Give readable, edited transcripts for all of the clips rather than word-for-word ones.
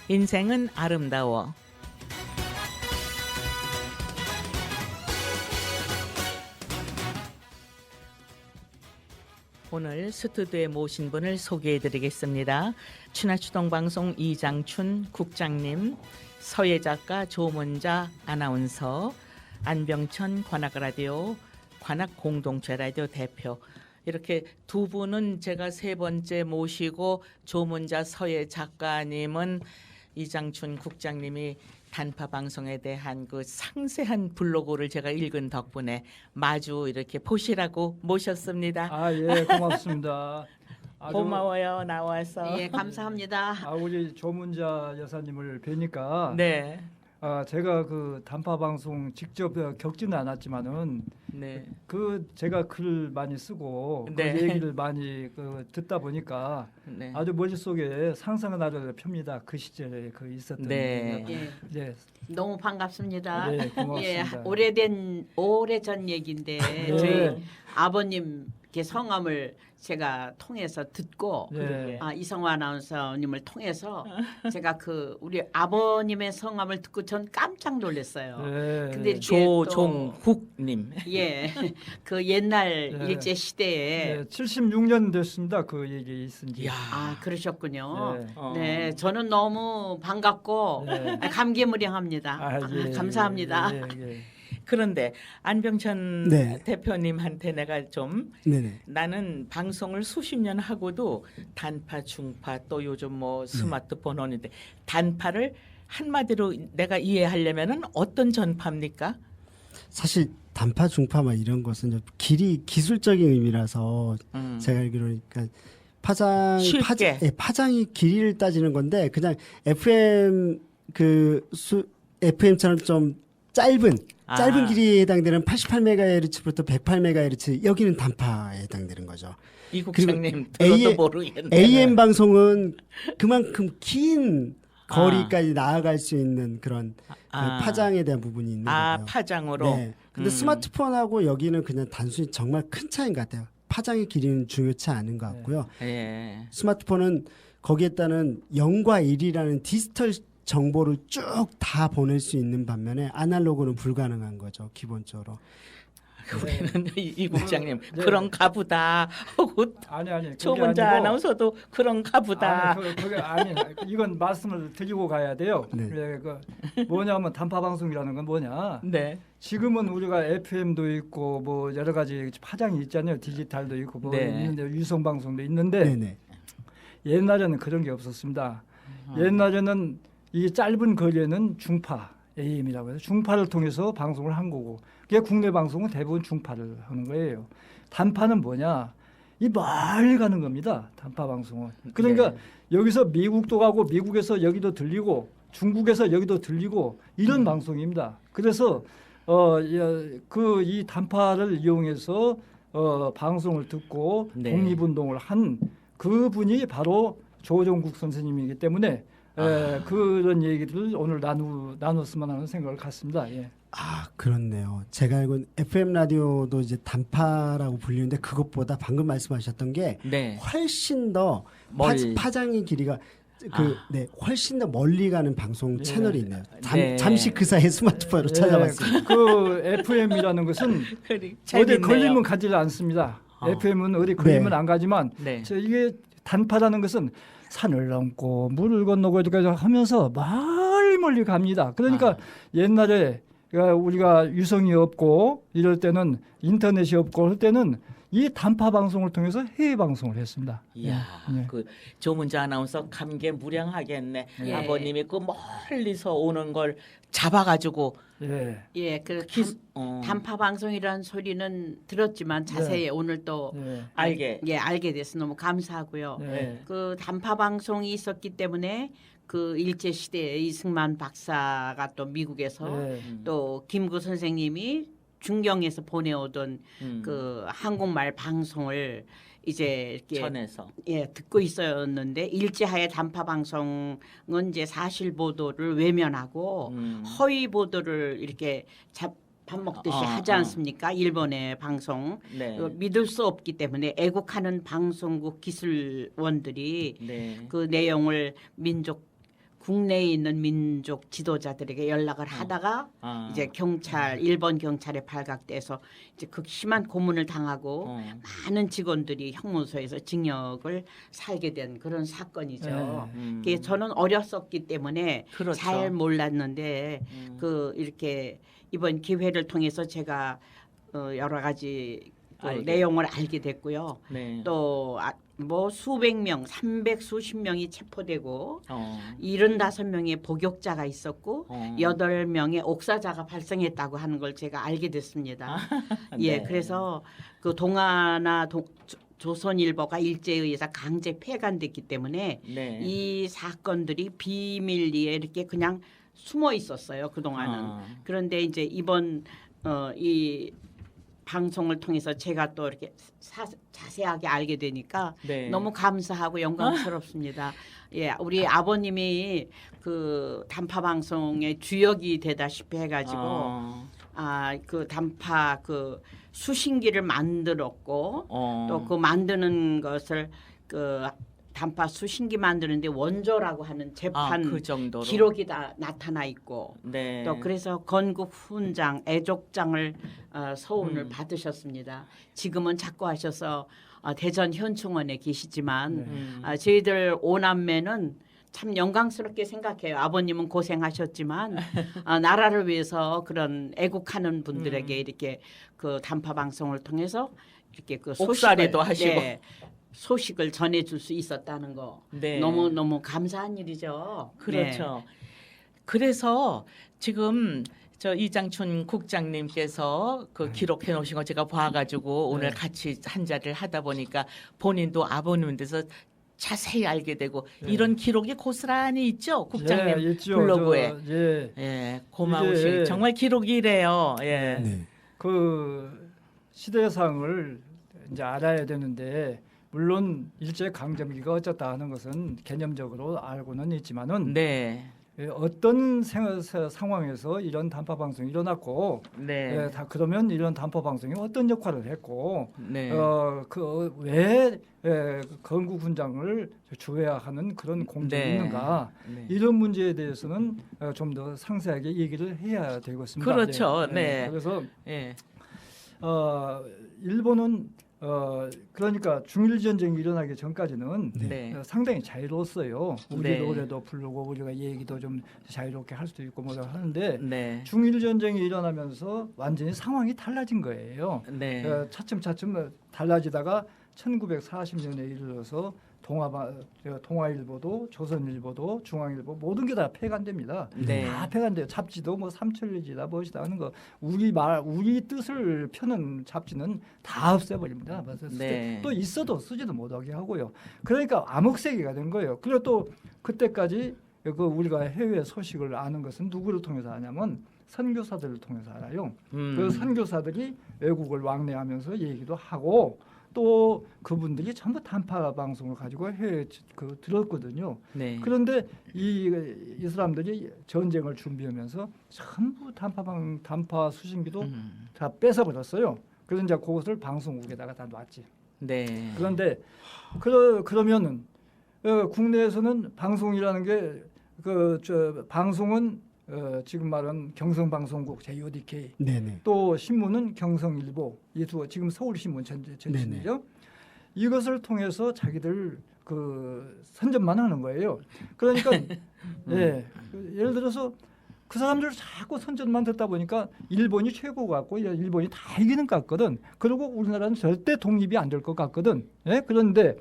인생은 아름다워. 오늘 스튜디오에 모신 분을 소개해드리겠습니다. 추나추동방송 이장춘 국장님, 서예 작가 조문자 아나운서, 안병천 관악라디오 관악공동체라디오 대표, 이렇게 두 분은 제가 세 번째 모시고 조문자 서예 작가님은 이장춘 국장님이 단파 방송에 대한 그 상세한 블로그를 제가 읽은 덕분에 마주 이렇게 보시라고 모셨습니다. 아, 예, 고맙습니다. 고마워요, 나와서. 예, 감사합니다. 우리 조문자 여사님을 뵈니까 네, 제가 그 단파 방송 직접 겪지는 않았지만은 네, 제가 글 많이 쓰고 네. 그 얘기를 많이 듣다 보니까 네. 아주 머릿속에 상상의 나를 펴니다. 그 시절에 있었던 네. 일이. 예, 네. 너무 반갑습니다. 네, 고맙습니다. 오래전 얘기인데 네. 저희 아버님께 성함을 제가 통해서 듣고 네. 이성화 아나운서님을 통해서 제가 우리 아버님의 성함을 듣고 전 깜짝 놀랐어요. 네. 근데 이렇게 조종국님. 예, 그 옛날 네. 일제 시대에 76년 됐습니다. 그 얘기 있은지. 이야. 그러셨군요. 네. 네, 저는 너무 반갑고 네. 감개무량합니다. 예, 감사합니다. 예. 그런데 안병천 네. 대표님한테 내가 좀 네네. 나는 방송을 수십 년 하고도 단파, 중파 또 요즘 뭐 스마트폰 오는데 단파를 한마디로 내가 이해하려면은 어떤 전파입니까? 사실 단파, 중파 막 이런 것은 이제 기술적인 의미라서 제가 알기로는 그러니까 쉽게. 파장이 길이를 따지는 건데 그냥 FM FM처럼 좀 짧은 길이에 해당되는 88MHz부터 108MHz 여기는 단파에 해당되는 거죠. 이 국장님 그리고 들어도 모르겠네. AM 방송은 그만큼 긴 거리까지 나아갈 수 있는 그런 파장에 대한 부분이 있는 거고요. 파장으로. 네. 근데 스마트폰하고 여기는 그냥 단순히 정말 큰 차이인 것 같아요. 파장의 길이는 중요치 않은 것 같고요. 예. 스마트폰은 거기에 따른 0과 1이라는 디지털 정보를 쭉 다 보낼 수 있는 반면에 아날로그는 불가능한 거죠. 기본적으로. 우리는 이 국장님 네. 그런가 보다 하고 아니 그게 조문자 아니고 아나운서도 그런가 보다. 아니 이건 말씀을 드리고 가야 돼요. 네. 그래, 뭐냐면 단파 방송이라는 건 뭐냐? 네. 지금은 우리가 FM도 있고 뭐 여러 가지 파장이 있잖아요. 디지털도 있고 뭐 네. 있는데 유성 방송도 있는데 네네. 옛날에는 그런 게 없었습니다. 옛날에는 이 짧은 거리에는 중파 AM이라고 해서 중파를 통해서 방송을 한 거고 그게 국내 방송은 대부분 중파를 하는 거예요. 단파는 뭐냐? 이 멀리 가는 겁니다. 단파 방송은. 그러니까 네. 여기서 미국도 가고 미국에서 여기도 들리고 중국에서 여기도 들리고 이런 방송입니다. 그래서 이 단파를 이용해서 방송을 듣고 네. 독립운동을 한 그분이 바로 조종국 선생님이기 때문에 그런 얘기들을 오늘 나눴으면 하는 생각을 갖습니다. 예. 그렇네요. 제가 알고는 FM 라디오도 이제 단파라고 불리는데 그것보다 방금 말씀하셨던 게 네. 훨씬 더 파장의 길이가 훨씬 더 멀리 가는 방송 채널이 있네요. 네. 잠시 그 사이에 스마트폰으로 찾아봤습니다. 그 FM이라는 것은 어디 재밌네요. 걸리면 가지 않습니다. FM은 어디 걸리면 네. 안 가지만 네. 이게 단파라는 것은 산을 넘고 물을 건너고 이렇게 하면서 멀리 갑니다. 그러니까 옛날에 우리가 유성이 없고 이럴 때는 인터넷이 없고 할 때는 이 단파 방송을 통해서 해외 방송을 했습니다. 이야, 네. 그 조문자 아나운서 감개무량하겠네. 예. 아버님이 그 멀리서 오는 걸 잡아가지고 예. 예, 단파 방송이라는 소리는 들었지만 자세히 오늘 또 알게 돼서 너무 감사하고요. 네. 그 단파 방송이 있었기 때문에 그 일제 시대에 이승만 박사가 또 미국에서 또 김구 선생님이 중경에서 보내오던 그 한국말 방송을 이제 이렇게 전에서 듣고 있었는데 일제하에 단파 방송은 이제 사실 보도를 외면하고 허위 보도를 이렇게 밥 먹듯이 하지 않습니까? 일본의 방송 네. 믿을 수 없기 때문에 애국하는 방송국 기술원들이 네. 그 내용을 민족 국내에 있는 민족 지도자들에게 연락을 하다가 아. 이제 경찰 일본 경찰에 발각돼서 이제 극심한 고문을 당하고 많은 직원들이 형무소에서 징역을 살게 된 그런 사건이죠. 그게 저는 어렸었기 때문에 그렇죠. 잘 몰랐는데 그 이렇게 이번 기회를 통해서 제가 여러 가지 그 내용을 알게 됐고요. 네. 또 뭐 수백 명, 300 수십 명이 체포되고 어. 75명의 복역자가 있었고 어. 8명의 옥사자가 발생했다고 하는 걸 제가 알게 됐습니다. 예, 네. 그래서 그 동아나 조선일보가 일제에 의해서 강제 폐간됐기 때문에 네. 이 사건들이 비밀리에 이렇게 그냥 숨어 있었어요. 그동안은. 그런데 이제 이번 이 방송을 통해서 제가 또 이렇게 자세하게 알게 되니까 네. 너무 감사하고 영광스럽습니다. 예, 우리 아버님이 그 단파 방송의 주역이 되다시피 해가지고 그 단파 그 수신기를 만들었고 또 그 만드는 것을 그 단파 수신기 만드는데 원조라고 하는 재판 그 정도로. 기록이 다 나타나 있고 네. 또 그래서 건국 훈장, 애족장을 서운을 받으셨습니다. 지금은 자꾸 하셔서 대전 현충원에 계시지만 저희들 오남매는 참 영광스럽게 생각해요. 아버님은 고생하셨지만 나라를 위해서 그런 애국하는 분들에게 이렇게 그 단파 방송을 통해서 이렇게 그 옥살이도 하시고. 네, 소식을 전해줄 수 있었다는 거 네. 너무 너무 감사한 일이죠. 그렇죠. 그래서 지금 저 이장춘 국장님께서 그 기록해 놓으신 거 제가 봐가지고 오늘 같이 한 자리를 하다 보니까 본인도 아버님 돼서 자세히 알게 되고 이런 기록이 고스란히 있죠, 국장님 있죠. 블로그에. 예. 예, 고마우시. 이게- 정말 기록이래요. 예. 네. 그 시대상을 이제 알아야 되는데 물론 일제 강점기가 어쩌다 하는 것은 개념적으로 알고는 있지만은 네. 어떤 상황에서 이런 단파 방송이 일어났고 네. 다 그러면 이런 단파 방송이 어떤 역할을 했고 네. 그왜 건국 훈장을 주어야 하는 그런 공적이 네. 있는가 네. 이런 문제에 대해서는 좀 더 상세하게 얘기를 해야 되겠습니다. 그렇죠. 네. 그래서 예. 일본은 그러니까 중일 전쟁이 일어나기 전까지는 네. 상당히 자유로웠어요. 우리 네. 노래도 부르고 우리가 얘기도 좀 자유롭게 할 수도 있고 뭐 하는데 네. 중일 전쟁이 일어나면서 완전히 상황이 달라진 거예요. 네. 차츰차츰 달라지다가 1940년에 이르러서 동아일보도 조선일보도 중앙일보 모든 게 다 폐간됩니다. 네. 다 폐간돼요. 잡지도 뭐 삼천리지다 무엇이다 하는 거 우리 뜻을 펴는 잡지는 다 없애버립니다. 네. 또 있어도 쓰지도 못하게 하고요. 그러니까 암흑세기가 된 거예요. 그리고 또 그때까지 그 우리가 해외 소식을 아는 것은 누구를 통해서 아냐면 선교사들을 통해서 알아요. 그 선교사들이 외국을 왕래하면서 얘기도 하고 또 그분들이 전부 단파 방송을 가지고 해외 들었거든요. 네. 그런데 이 사람들이 전쟁을 준비하면서 전부 단파 수신기도 다 뺏어버렸어요. 그래서 이제 그것을 방송국에다가 다 놨지. 네. 그런데 그러면은 국내에서는 방송이라는 게 방송은 지금 말한 경성방송국 JODK 네네. 또 신문은 경성일보 이두 지금 서울신문 전신이죠. 이것을 통해서 자기들 그 선전만 하는 거예요. 그러니까 예를 들어서 그 사람들 자꾸 선전만 듣다 보니까 일본이 최고 같고 일본이 다 이기는 것 같거든. 그리고 우리나라는 절대 독립이 안 될 것 같거든. 예? 그런데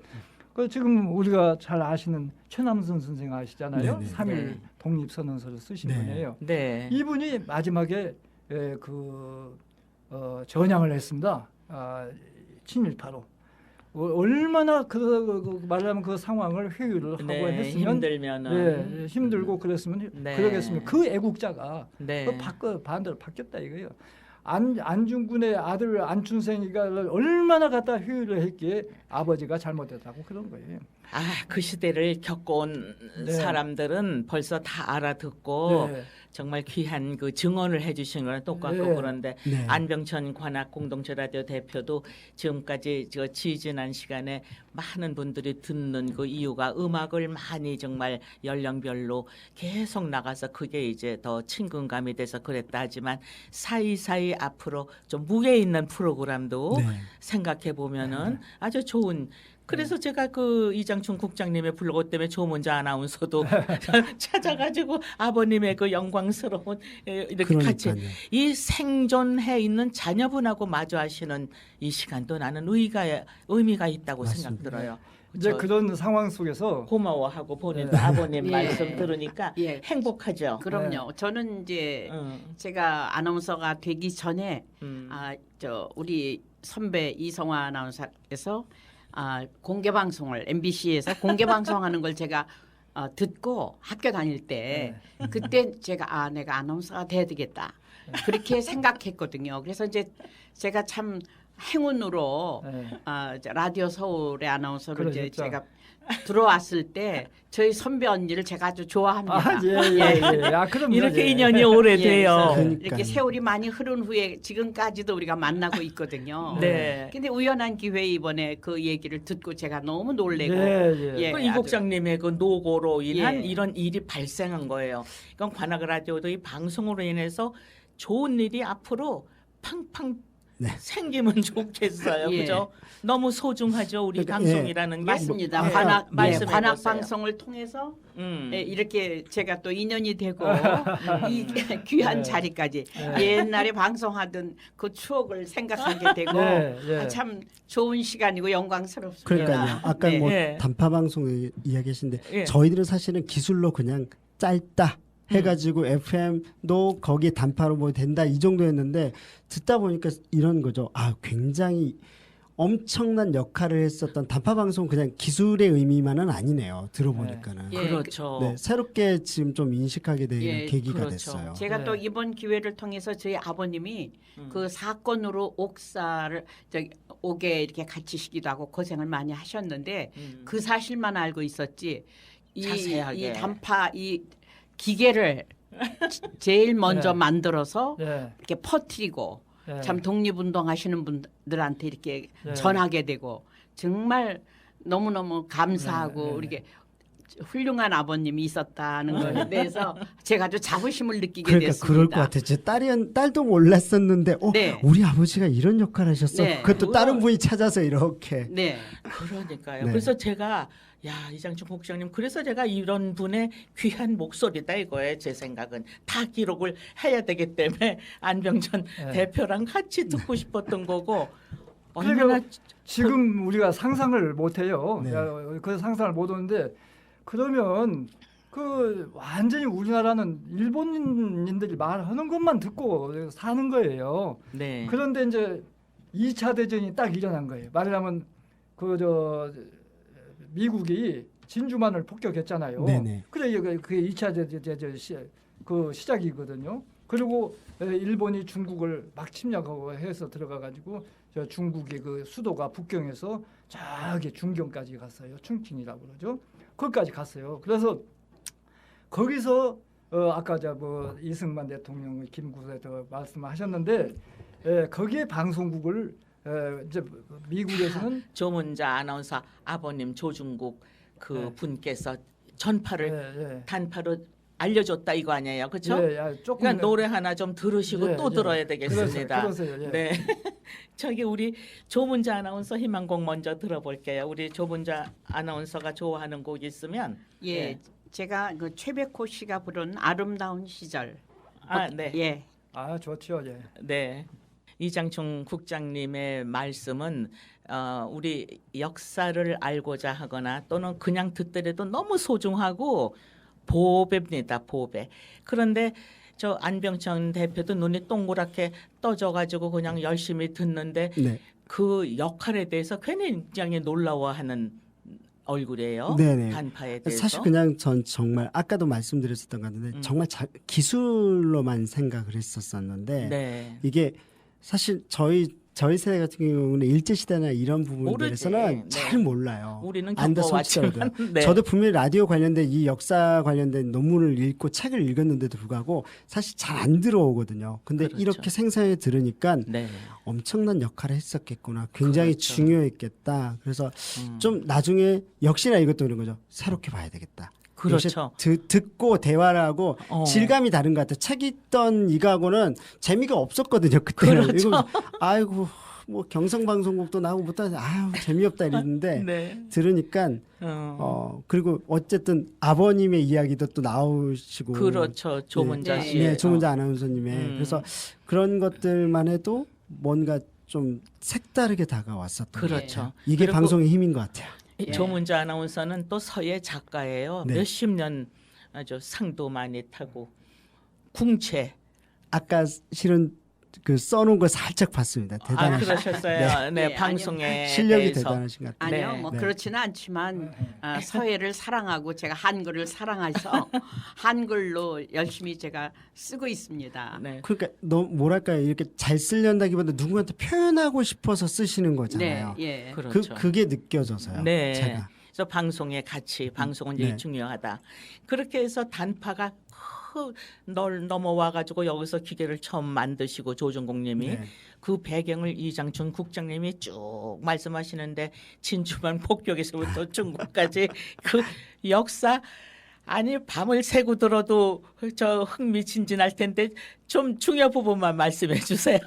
지금 우리가 잘 아시는 최남선 선생 아시잖아요. 네네. 3.1 네. 독립선언서를 쓰신 네. 분이에요. 네. 이분이 마지막에 전향을 했습니다. 친일파로. 얼마나 말하자면 그 상황을 회유를 하고 네, 했으면 힘들면은 힘들고 그랬으면 네. 그러겠으면 그 애국자가 네. 반대로 바뀌었다 이거예요. 안중근의 아들 안춘생이가 얼마나 갖다 회유를 했기에 아버지가 잘못했다고 그런 거예요. 그 시대를 겪어온 네. 사람들은 벌써 다 알아듣고 네. 정말 귀한 그 증언을 해주신 거랑 똑같고 네. 그런데 네. 안병천 관악 공동체 라디오 대표도 지금까지 저 지지난 시간에 많은 분들이 듣는 그 이유가 음악을 많이 정말 연령별로 계속 나가서 그게 이제 더 친근감이 돼서 그랬다 하지만 사이사이 앞으로 좀 무게 있는 프로그램도 네. 생각해 보면은 아주 좋은. 그래서 제가 그 이장춘 국장님의 블로그 때문에 조문자 아나운서도 찾아가지고 아버님의 그 영광스러운 이렇게 같이 그러니까요. 이 생존해 있는 자녀분하고 마주하시는 이 시간도 나는 의미가 있다고 맞습니다. 생각 들어요. 이제 저 그런 상황 속에서 고마워하고 본인도 네. 아버님 예. 말씀 들으니까 예. 행복하죠. 그럼요. 저는 이제 제가 아나운서가 되기 전에 우리 선배 이성화 아나운서께서 공개 방송을 MBC에서 공개 방송하는 걸 제가 듣고 학교 다닐 때 그때 제가 내가 아나운서가 돼야 되겠다 그렇게 생각했거든요. 그래서 이제 제가 참 행운으로 네. 라디오 서울의 아나운서로 이제 그러셨죠. 제가 들어왔을 때 저희 선배 언니를 제가 아주 좋아합니다. 예예예. 그럼 이렇게 인연이 오래돼요. 예, 그러니까요. 이렇게 세월이 많이 흐른 후에 지금까지도 우리가 만나고 있거든요. 네. 근데 우연한 기회에 이번에 그 얘기를 듣고 제가 너무 놀래고 예. 예, 그 이 아주- 국장님의 그 노고로 인한 예. 이런 일이 발생한 거예요. 이건 관악 라디오도 이 방송으로 인해서 좋은 일이 앞으로 팡팡 네. 생기면 좋겠어요. 예. 그죠? 너무 소중하죠. 우리 그러니까, 방송이라는 게. 맞습니다. 예. 관악 말씀해 관악 보세요. 방송을 통해서 음. 예, 이렇게 제가 또 인연이 되고 이 귀한 네. 자리까지 네. 옛날에 방송하던 그 추억을 생각하게 되고 네. 참 좋은 시간이고 영광스럽습니다. 그러니까요. 아까 네. 뭐 네. 단파 방송 이야기하신데 예. 저희들은 사실은 기술로 그냥 짧다 해가지고 FM도 거기에 단파로 뭐 된다 이 정도였는데 듣다 보니까 이런 거죠. 굉장히 엄청난 역할을 했었던 단파 방송 그냥 기술의 의미만은 아니네요. 들어보니까는. 예. 그렇죠. 네, 새롭게 지금 좀 인식하게 되는 예, 계기가 그렇죠. 됐어요. 제가 네. 또 이번 기회를 통해서 저희 아버님이 그 사건으로 옥사를 옥에 이렇게 갇히시기도 하고 고생을 많이 하셨는데 그 사실만 알고 있었지 자세하게. 이 단파 이 기계를 제일 먼저 네. 만들어서 예. 이렇게 퍼뜨리고 예. 참 독립운동 하시는 분들한테 이렇게 네. 전하게 되고 정말 너무너무 감사하고 네. 이렇게 훌륭한 아버님이 있었다는 것에 대해서 제가 아주 자부심을 느끼게 그러니까 됐습니다. 그럴 것 같아요. 제 딸도 몰랐었는데 네. 우리 아버지가 이런 역할을 하셨어. 네. 그것도 다른 분이 찾아서 이렇게. 네. 그러니까요. 네. 그래서 제가 이장춘 국장님 그래서 제가 이런 분의 귀한 목소리다 이거예요. 제 생각은 다 기록을 해야 되기 때문에 안병천 네. 대표랑 같이 듣고 싶었던 거고 그러니까 얼마나 지금 우리가 상상을 못해요. 네. 그래서 상상을 못하는데 그러면 그 완전히 우리나라는 일본인들이 말하는 것만 듣고 사는 거예요. 네. 그런데 이제 2차 대전이 딱 일어난 거예요. 말하자면 미국이 진주만을 폭격했잖아요. 네네. 그래 그게 2차 대전 그 시작이거든요. 그리고 일본이 중국을 막 침략하고 해서 들어가 가지고 중국의 그 수도가 북경에서 저기 중경까지 갔어요. 충칭이라고 그러죠. 거기까지 갔어요. 그래서 거기서 아까 이승만 대통령, 김구세도 말씀하셨는데 거기에 방송국을 이제 미국에서는 조문자 아나운서 아버님 조중국 그 네. 분께서 전파를 예, 단파로 알려줬다 이거 아니에요, 그렇죠? 조금 그러니까 노래 하나 좀 들으시고 예, 또 예. 들어야 되겠습니다. 그러세요. 예. 네. 저기 우리 조문자 아나운서 희망곡 먼저 들어볼게요. 우리 조문자 아나운서가 좋아하는 곡 있으면 예. 제가 그 최백호 씨가 부른 아름다운 시절. 네. 예. 좋죠. 예. 네. 이장춘 국장님의 말씀은 우리 역사를 알고자 하거나 또는 그냥 듣더라도 너무 소중하고 보배입니다. 보배. 그런데 저 안병천 대표도 눈이 동그랗게 떠져가지고 그냥 열심히 듣는데 네. 그 역할에 대해서 굉장히 놀라워하는 얼굴이에요. 네네. 단파에 대해서. 사실 그냥 전 정말 아까도 말씀드렸었던 것 같은데 정말 기술로만 생각을 했었었는데 네. 이게 사실 저희 저희 세대 같은 경우는 일제시대나 이런 부분들에서는 모르지. 네. 잘 몰라요. 우리는 안다 겪어왔지만 솔직하거든. 네. 저도 분명히 라디오 관련된 이 역사 관련된 논문을 읽고 책을 읽었는데도 불구하고 사실 잘 안 들어오거든요. 근데 그렇죠. 이렇게 생생하게 들으니까 네. 엄청난 역할을 했었겠구나. 굉장히 그렇죠. 중요했겠다. 그래서 좀 나중에 역시나 이것도 그런 거죠. 새롭게 봐야 되겠다. 그렇죠. 듣고 대화를 하고 질감이 다른 것 같아요. 책 읽던 이거하고는 재미가 없었거든요. 그때는. 그렇죠. 이거 아이고 뭐 경성방송국도 나오고 못하는 아유 재미없다 이랬는데 네. 들으니까 그리고 어쨌든 아버님의 이야기도 또 나오시고 그렇죠. 조문자 네. 씨. 네, 조문자 아나운서님의 그래서 그런 것들만 해도 뭔가 좀 색다르게 다가왔었던 것 그렇죠. 같아요. 이게 그리고 방송의 힘인 것 같아요. 이 조문자 아나운서는 또 서예 작가예요. 네. 몇십 년 아주 상도 많이 타고 궁체. 아까 실은 그 써놓은 거 살짝 봤습니다. 아 대단하시 그러셨어요. 네, 네, 방송에 실력이 대해서. 대단하신 것 같아요. 아니요, 네. 뭐 네. 그렇지는 않지만 서예를 사랑하고 제가 한글을 사랑해서 한글로 열심히 제가 쓰고 있습니다. 네. 그러니까 너무 뭐랄까요 이렇게 잘 쓰려다기보다 누구한테 표현하고 싶어서 쓰시는 네, 거잖아요. 예. 그렇죠. 그게 느껴져서요. 네. 제가. 그래서 방송의 가치, 방송은 제일 네. 중요하다. 그렇게 해서 단파가 넘어와 가지고 여기서 기계를 처음 만드시고 조정국님이 네. 그 배경을 이장춘 국장님이 쭉 말씀하시는데 진주만 폭격에서부터 중국까지 그 역사 아니 밤을 새고 들어도 저 흥미진진할 텐데 좀 중요 부분만 말씀해 주세요.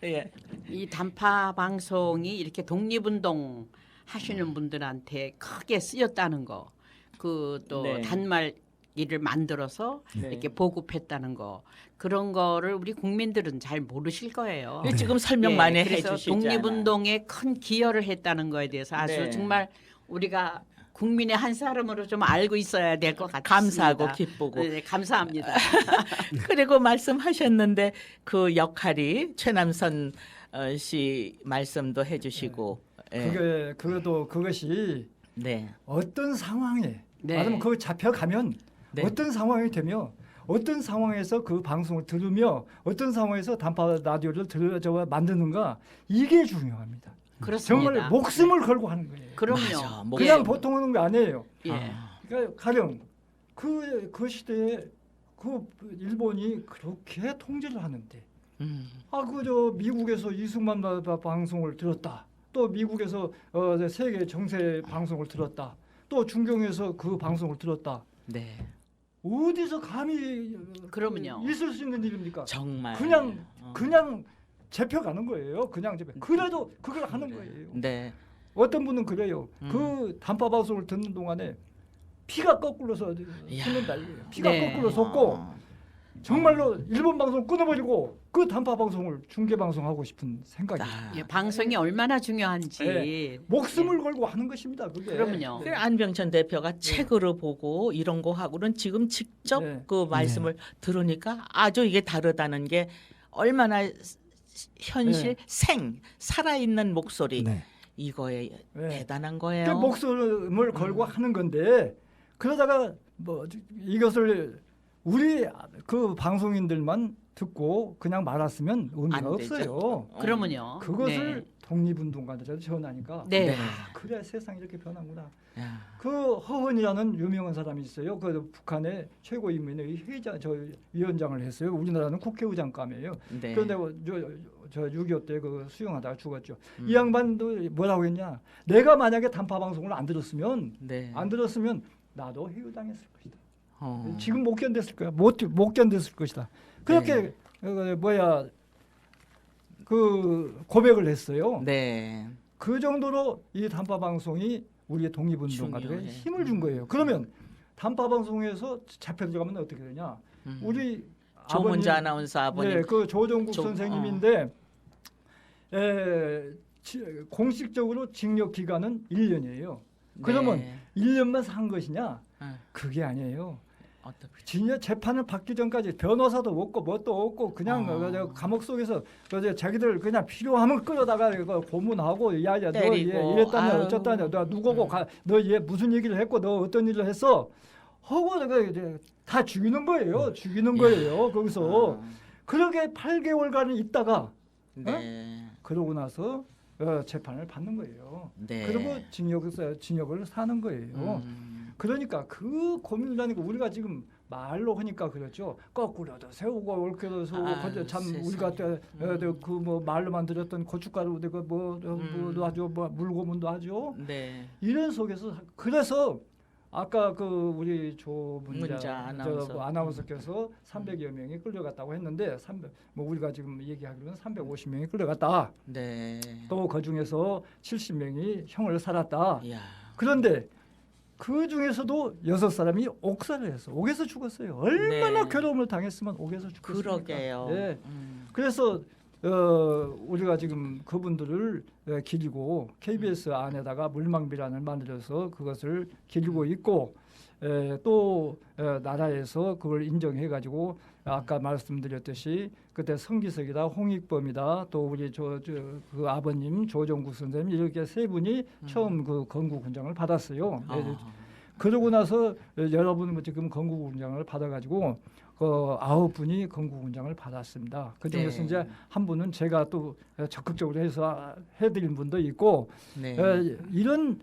예. 이 단파 방송이 이렇게 독립운동 하시는 분들한테 크게 쓰였다는 거, 그 또 네. 단말기를 만들어서 네. 이렇게 보급했다는 거, 그런 거를 우리 국민들은 잘 모르실 거예요. 네. 지금 설명 많이 그래서 해주시잖아요. 독립운동에 큰 기여를 했다는 거에 대해서 아주 네. 정말 우리가 국민의 한 사람으로 좀 알고 있어야 될 것 같습니다. 감사하고 기쁘고. 네, 감사합니다. 그리고 말씀하셨는데 그 역할이 최남선 씨 말씀도 해주시고. 예. 그것이 네. 어떤 상황에 네. 말하면 그거 잡혀가면 네. 어떤 상황이 되며 어떤 상황에서 그 방송을 들으며 어떤 상황에서 단파 라디오를 만드는가 이게 중요합니다. 그렇습니다. 정말 목숨을 걸고 하는 거예요. 그럼요. 맞아. 목숨. 그냥 보통 하는 거 아니에요. 예. 그러니까 가령 그 시대에 그 일본이 그렇게 통제를 하는데 그저 미국에서 이승만 방송을 들었다. 또 미국에서 세계 정세 방송을 들었다. 또 중경에서 그 방송을 들었다. 네. 어디서 감히 그러면요. 있을 수 있는 일입니까? 정말. 그냥 잡혀가는 거예요. 그냥 잡혀. 그래도 그걸 하는 거예요. 네. 어떤 분은 그래요. 그 단파 방송을 듣는 동안에 피가 거꾸로 솟는다. 피가 네. 거꾸로 솟고 정말로 일본 방송 끊어버리고 그 단파 방송을 중계 방송하고 싶은 생각이 예, 방송이 얼마나 중요한지. 네. 목숨을 걸고 하는 것입니다. 그게. 그럼요. 그 안병천 대표가 책으로 보고 이런 거 하고는 지금 직접 네. 그 말씀을 들으니까 아주 이게 다르다는 게 얼마나 현실 살아있는 목소리 네. 이거에 네. 대단한 그 거예요. 목숨을 걸고 하는 건데 그러다가 뭐 이것을 우리 그 방송인들만 듣고 그냥 말았으면 의미가 안 되죠. 없어요. 그러면요. 그것을 독립운동가들이 전하니까 네. 네. 그래 세상이 이렇게 변하구나. 야. 그 허은이라는 유명한 사람이 있어요. 그 북한의 최고 인민의 위원장을 했어요. 우리나라는 국회의장감이에요. 네. 그런데 저 6.25 때 그 수용하다가 죽었죠. 이 양반도 뭐라고 했냐? 내가 만약에 단파 방송을 안 들었으면 네. 나도 해유당했을 것이다. 어. 지금 못 견뎠을 거야. 못 견뎠을 것이다. 그렇게 그 고백을 했어요. 네. 그 정도로 이 단파 방송이 우리의 독립운동가들의 중요해. 힘을 준 거예요. 그러면 단파 방송에서 잡혀 들어가면 어떻게 되냐? 우리 조문자 아버님, 아나운서 아버님. 네, 그 조정국 조- 선생님인데 공식적으로 징역 기간은 1년이에요. 그러면 네. 1년만 산 것이냐? 어. 그게 아니에요. 어떻게? 진짜 재판을 받기 전까지 변호사도 없고 뭣도 없고 그냥 감옥 속에서 자기들 그냥 필요하면 끌어다가 고문하고 야야 너 때리고, 이랬다냐 아유. 어쨌다냐 너 누구고 너 얘 무슨 얘기를 했고 너 어떤 일을 했어 하고 다 죽이는 거예요. 죽이는 거예요. 거기서 그렇게 8개월간을 있다가 네. 그러고 나서 재판을 받는 거예요. 네. 그리고 징역을 사는 거예요. 그러니까 그 고민이라니까 우리가 지금 말로 하니까 그렇죠. 거꾸로도 세우고 옳게도 세우고 참 세상에. 우리가 그뭐 말로만 들었던 고춧가루 뭐도 하죠, 뭐 물고문도 하죠. 네. 이런 속에서 그래서 아까 그 우리 문자 아나운서. 아나운서께서 300여 명이 끌려갔다고 했는데 뭐 우리가 지금 얘기하기로는 350명이 끌려갔다. 네. 또 그 중에서 70명이 형을 살았다. 이야. 그런데 그 중에서도 6사람이 옥살을 해서 옥에서 죽었어요. 얼마나 네. 괴로움을 당했으면 옥에서 죽겠습니까? 그러게요. 예. 그래서 우리가 지금 그분들을 기리고 KBS 안에다가 물망비란을 만들어서 그것을 기리고 있고 또 나라에서 그걸 인정해 가지고 아까 말씀드렸듯이 그때 성기석이다 홍익범이다 또 우리 그 아버님 조정국 선생님 이렇게 세 분이 처음 그 건국훈장을 받았어요. 그러고 나서 여러분 지금 건국훈장을 받아가지고 그 9분이 건국훈장을 받았습니다. 그 중에서 네. 이제 한 분은 제가 또 적극적으로 해서 해드린 분도 있고 네. 이런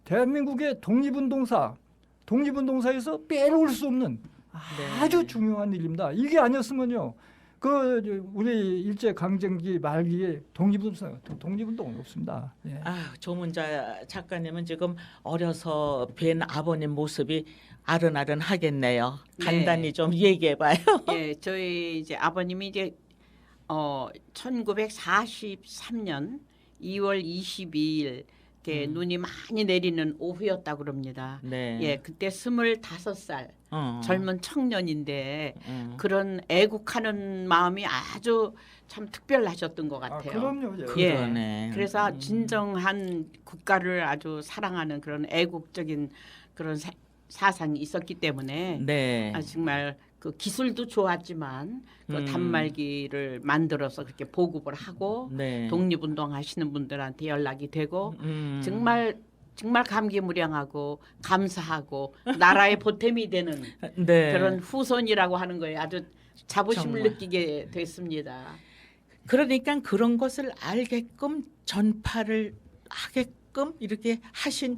대한민국의 독립운동사에서 빼놓을 수 없는 아주 네. 중요한 일입니다. 이게 아니었으면요. 그 우리 일제 강점기 말기에 독립운동은 없습니다. 예. 조문자 작가님은 지금 어려서 뵌 아버님 모습이 아른아른하겠네요. 네. 간단히 좀 얘기해봐요. 예, 저희 이제 아버님이 이제 1943년 2월 22일 이렇게 눈이 많이 내리는 오후였다고 그럽니다. 네. 예, 그때 25살 젊은 청년인데 음. 그런 애국하는 마음이 아주 참 특별하셨던 것 같아요. 그럼요. 예. 그러네. 그래서 진정한 국가를 아주 사랑하는 그런 애국적인 그런 사상이 있었기 때문에 네. 정말 그 기술도 좋았지만 그 단말기를 만들어서 그렇게 보급을 하고 네. 독립운동 하시는 분들한테 연락이 되고 음. 정말 감개무량하고 감사하고 나라의 보탬이 되는 네. 그런 후손이라고 하는 거에 아주 자부심을 정말. 느끼게 됐습니다. 그러니까 그런 것을 알게끔 전파를 하게끔 이렇게 하신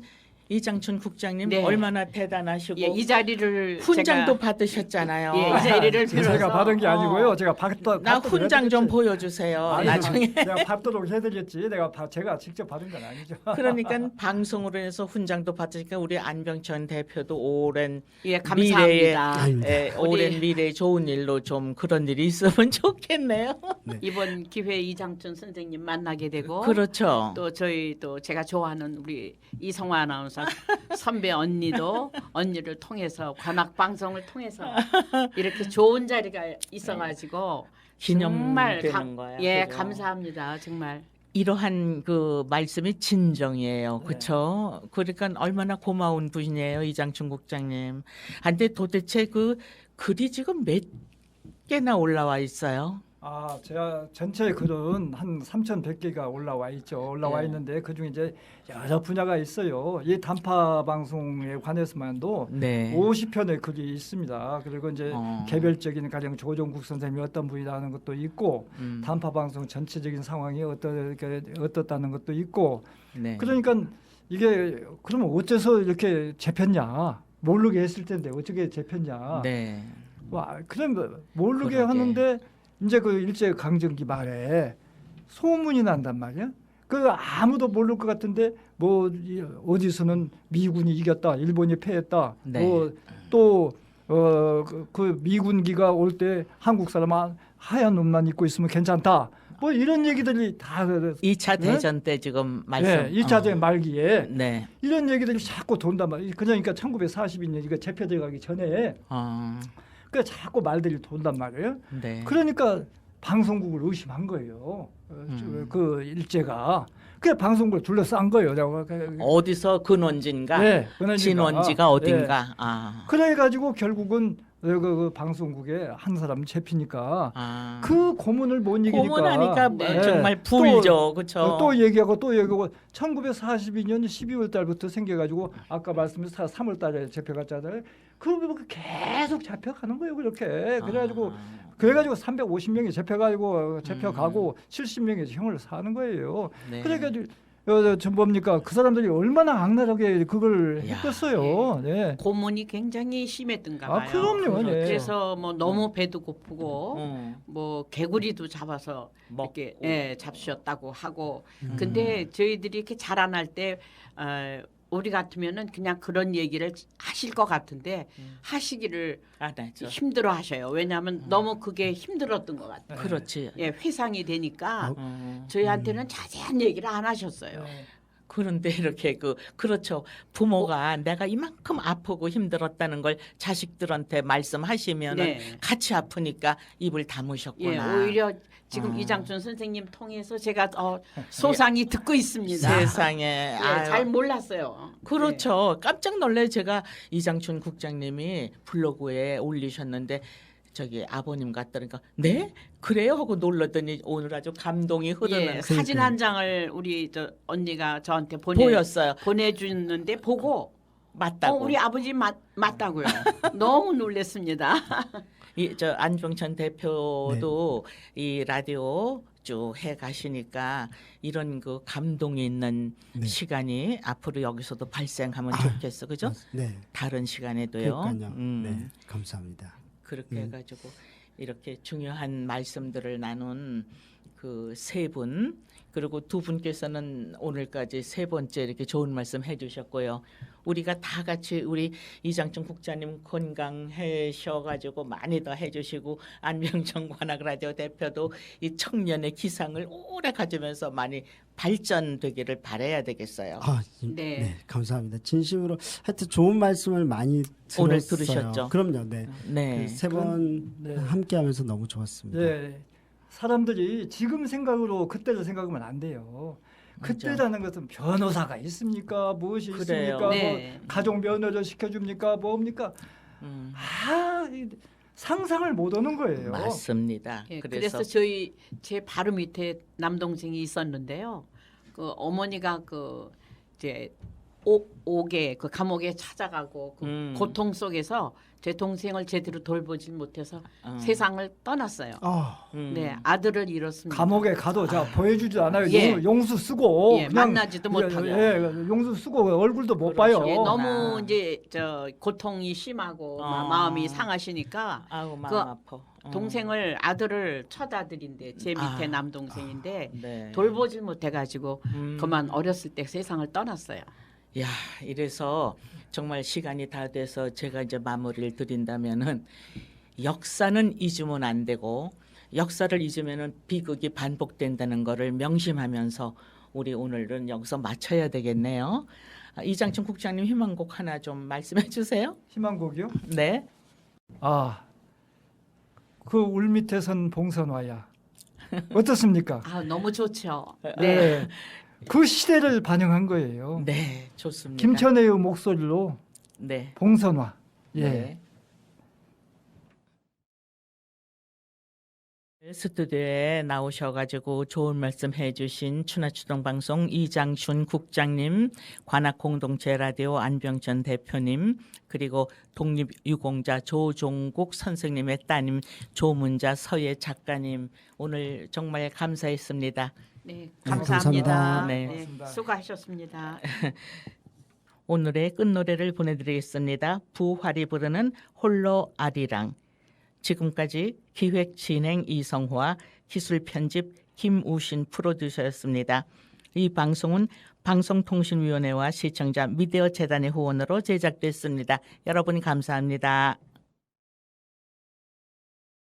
이장춘 국장님 네. 얼마나 대단하시고 예, 이 자리를 훈장도 제가, 받으셨잖아요. 예, 이 자리를 빌어서 제가 받은 게 아니고요. 제가 나 훈장 좀 보여주세요. 아니, 나중에. 내가 받도록 해드렸지. 제가 직접 받은 건 아니죠. 그러니까 방송으로 해서 훈장도 받으니까 우리 안병천 대표도 오랜 예, 미래에 감사합니다. 오랜 미래에 좋은 일로 좀 그런 일이 있으면 좋겠네요. 이번 기회에 이장춘 선생님 만나게 되고 그렇죠. 또 저희 또 제가 좋아하는 우리 이성화 아나운서 선배 언니를 통해서 관악 방송을 통해서 이렇게 좋은 자리가 있어가지고 정말 기념되는 거야. 예, 그죠? 감사합니다. 정말. 이러한 그 말씀이 진정이에요. 그렇죠? 그러니까 얼마나 고마운 분이에요, 이장춘 국장님. 근데 도대체 그 글이 지금 몇 개나 올라와 있어요? 제가 전체 글은 한 3,100개가 올라와 있죠. 올라와 네. 있는데 그중에 이제 여러 분야가 있어요. 이 단파 방송에 관해서만도 네. 50편의 글이 있습니다. 그리고 이제 개별적인 가령 조정국 선생님이 어떤 분이라는 것도 있고 단파 방송 전체적인 상황이 어떻다는 것도 있고 네. 그러니까 이게 그러면 어째서 이렇게 잡혔냐? 모르게 했을 텐데 어떻게 잡혔냐? 네. 그럼 모르게 그러게. 하는데 이제 그 일제 강점기 말에 소문이 난단 말이야. 그 아무도 모를 것 같은데 뭐 어디서는 미군이 이겼다, 일본이 패했다. 네. 뭐 그 미군기가 올 때 한국 사람 하얀 옷만 입고 있으면 괜찮다. 뭐 이런 얘기들이 다 2차 대전 때 지금 말씀. 네, 2차 대전 말기에 네. 이런 얘기들이 자꾸 돈단 말이야. 그러니까 1942년 이거 재패돼 가기 전에 그 자꾸 말들이 돈단 말이에요. 네. 그러니까 방송국을 의심한 거예요. 그 일제가 그 방송국을 둘러싼 거예요. 어디서 근원지인가? 네, 진원지가 어딘가? 네. 그래가지고 결국은 그 방송국에 한 사람 잡히니까 그 고문을 못 이기니까 고문하니까 네. 정말 불죠, 그렇죠? 또 얘기하고 1942년 12월 달부터 생겨가지고 아까 말씀드린 3월 달에 잡혀갔잖아요. 그러면 계속 잡혀가는 거예요, 그렇게. 그래가지고 그래가지고 350명이 잡혀가고 70명이 형을 사는 거예요. 네. 그러니까 저 뭡니까 그 사람들이 얼마나 악랄하게 그걸 야, 했겠어요. 네. 고문이 굉장히 심했던가 봐요. 아, 그럼요. 네. 그래서 뭐 너무 배도 고프고 어, 뭐 개구리도 잡아서 먹고. 이렇게 잡수셨다고 하고 근데 저희들이 이렇게 자라날 때 우리 같으면은 그냥 그런 얘기를 하실 것 같은데 하시기를 안 하죠. 힘들어 하셔요. 왜냐하면 너무 그게 힘들었던 것 같아요. 그렇지. 예, 회상이 되니까 어. 저희한테는 자세한 얘기를 안 하셨어요. 네. 그런데 이렇게 그렇죠. 부모가 내가 이만큼 아프고 힘들었다는 걸 자식들한테 말씀하시면은 네. 같이 아프니까 입을 다무셨구나. 예, 오히려 지금 이장춘 선생님 통해서 제가 소상히 듣고 있습니다. 세상에. 예, 아유. 잘 몰랐어요. 그렇죠. 깜짝 놀래 제가 이장춘 국장님이 블로그에 올리셨는데 저기 아버님 같다니까 네 그래요 하고 놀랐더니 오늘 아주 감동이 흐르는 예, 사진 한 장을 우리 언니가 저한테 보였어요. 보내주는데 보고 맞다고. 우리 아버지 맞다고요. 너무 놀랐습니다. 저 안병천 대표도 이 라디오 쭉 해 가시니까 이런 그 감동이 있는 네. 시간이 앞으로 여기서도 발생하면 좋겠어, 그죠? 네. 다른 시간에도요. 그러니까요. 네. 감사합니다. 그렇게 해가지고 이렇게 중요한 말씀들을 나눈 그 세 분 그리고 두 분께서는 오늘까지 세 번째 이렇게 좋은 말씀 해주셨고요. 우리가 다 같이 우리 이장춘 국장님 건강하셔가지고 많이 더 해주시고 안병천 관악라디오 대표도 이 청년의 기상을 오래 가지면서 많이 발전되기를 바라야 되겠어요. 네. 네, 감사합니다. 진심으로 하여튼 좋은 말씀을 많이 들었어요. 오늘 들으셨죠? 그럼요. 네. 네. 세 번 네. 함께하면서 너무 좋았습니다. 네. 사람들이 지금 생각으로 그때를 생각하면 안 돼요. 그때라는 것은 변호사가 있습니까? 무엇이 그래요. 있습니까? 네. 뭐 가족 면허를 시켜줍니까? 뭡니까? 상상을 못 하는 거예요. 맞습니다. 예, 그래서 그래서 제 바로 밑에 남동생이 있었는데요. 그 어머니가 그 이제 옥에 그 감옥에 찾아가고 그 고통 속에서 제 동생을 제대로 돌보지 못해서 세상을 떠났어요. 네, 아들을 잃었습니다. 감옥에 가도 보여주지도 않아요. 예. 용수 쓰고 예, 그냥 만나지도 못하고. 용수 쓰고 얼굴도 못 그렇죠. 봐요. 예, 너무 그렇구나. 이제 고통이 심하고 마음이 상하시니까 아우 마음 그 아파. 아들을 첫 아들인데 제 밑에 남동생인데 네. 돌보질 못해가지고 그만 어렸을 때 세상을 떠났어요. 야, 이래서 정말 시간이 다 돼서 제가 이제 마무리를 드린다면은 역사는 잊으면 안 되고 역사를 잊으면은 비극이 반복된다는 거를 명심하면서 우리 오늘은 여기서 마쳐야 되겠네요. 이장춘 국장님 희망곡 하나 좀 말씀해 주세요. 희망곡이요? 네. 그 울 밑에 선 봉선화야. 어떻습니까? 너무 좋죠. 네. 그 시대를 반영한 거예요. 네, 좋습니다. 김천혜의 목소리로 네. 봉선화. 예. 네. 스튜디오에 나오셔가지고 좋은 말씀 해주신 추나추동 방송 이장춘 국장님, 관악공동체 라디오 안병천 대표님, 그리고 독립유공자 조종국 선생님의 따님 조문자 서예 작가님 오늘 정말 감사했습니다. 네, 감사합니다. 감사합니다. 네. 네, 수고하셨습니다. 오늘의 끝노래를 보내드리겠습니다. 부활이 부르는 홀로 아리랑. 지금까지 기획 진행 이성화, 기술 편집 김우신 프로듀서였습니다. 이 방송은 방송통신위원회와 시청자 미디어 재단의 후원으로 제작됐습니다. 여러분 감사합니다.